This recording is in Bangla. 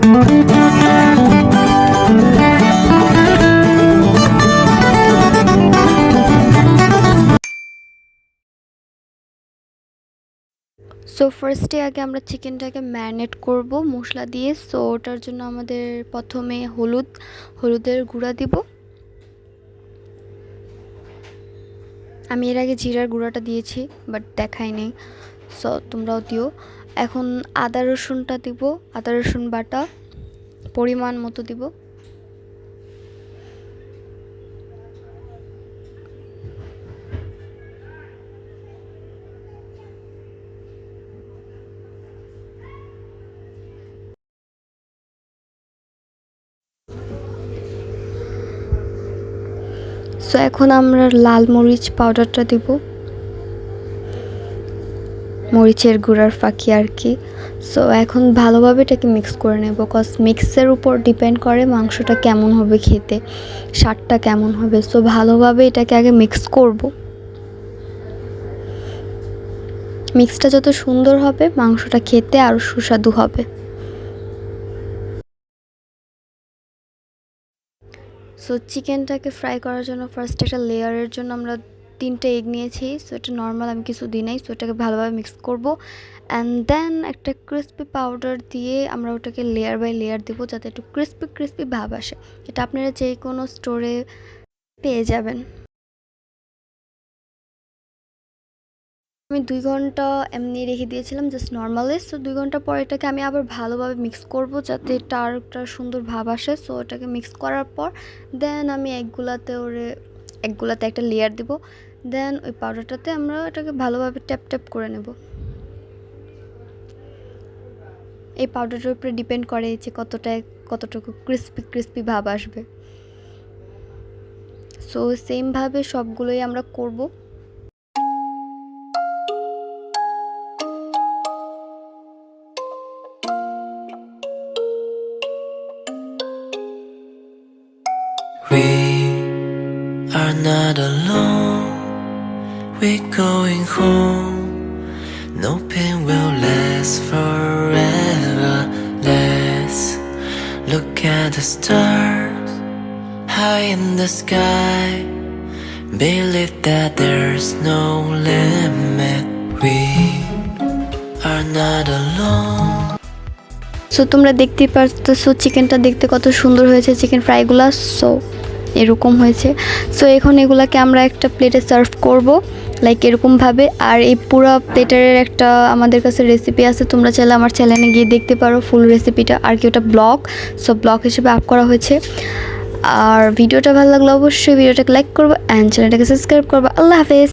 সো ফার্স্টে আগে আমরা চিকেনটাকে ম্যারিনেট করব মশলা দিয়ে। সো ওটার জন্য আমাদের প্রথমে হলুদের গুঁড়া দিব। আমি এর আগে জিরার গুঁড়াটা দিয়েছি বাট দেখাই নেই, সো তোমরাও দিও। এখন আদা রসুনটা দিব, আদা রসুন বাটা পরিমাণ মতো দিব। সো এখন আমরা লাল মরিচ পাউডারটা দিব, মরিচের গুঁড়ার ফাঁকি আর কি। সো এখন ভালোভাবে এটাকে মিক্স করে নেব, বিকজ মিক্সের উপর ডিপেন্ড করে মাংসটা কেমন হবে খেতে, স্বাদটা কেমন হবে। সো ভালোভাবে এটাকে আগে মিক্স করব। মিক্সটা যত সুন্দর হবে মাংসটা খেতে আরও সুস্বাদু হবে। সো চিকেনটাকে ফ্রাই করার জন্য ফার্স্ট একটা লেয়ারের জন্য আমরা 3টে এগ নিয়েছি। সো এটা নর্মাল, আমি কিছু দিই নাই। সো এটাকে ভালোভাবে মিক্স করব অ্যান্ড দেন একটা ক্রিসপি পাউডার দিয়ে আমরা ওটাকে লেয়ার বাই লেয়ার দেবো যাতে একটু ক্রিসপি ভাব আসে। এটা আপনারা যে কোনো স্টোরে পেয়ে যাবেন। আমি 2 ঘন্টা এমনি রেখে দিয়েছিলাম জাস্ট নর্মালি। সো 2 ঘন্টা পর এটাকে আমি আবার ভালোভাবে মিক্স করব যাতে এটা আর একটা সুন্দর ভাব আসে। সো এটাকে মিক্স করার পর দেন আমি এগগুলাতে একটা লেয়ার দিব। দেন ওই পাউডারটাতে আমরা এটাকে ভালোভাবে ট্যাপ করে নেব। এই পাউডারটার উপরে ডিপেন্ড করে যে কতটুকু ক্রিসপি ভাব আসবে। সো সেমভাবে সবগুলোই আমরা করব। We are not alone, we're going home. No pain will last forever. Let's look at the stars high in the sky. Believe that there's no limit. We are not alone. So তোমরা দেখতেই পারতেছো চিকেনটা দেখতে কত সুন্দর হয়েছে, চিকেন ফ্রাইগুলো। সো এরকম হয়েছে। সো এখন এগুলাকে আমরা একটা প্লেটে সার্ভ করব লাইক এরকমভাবে। আর এই পুরো প্লেটারের একটা আমাদের কাছে রেসিপি আছে, তোমরা চাইলে আমার চ্যানেলে গিয়ে দেখতে পারো ফুল রেসিপিটা। আর কি ওটা ব্লগ, সো ব্লগ হিসেবে আপ করা হয়েছে। আর ভিডিওটা ভালো লাগলে অবশ্যই ভিডিওটাকে লাইক করবো অ্যান্ড চ্যানেলটাকে সাবস্ক্রাইব করবো। আল্লাহ হাফেজ।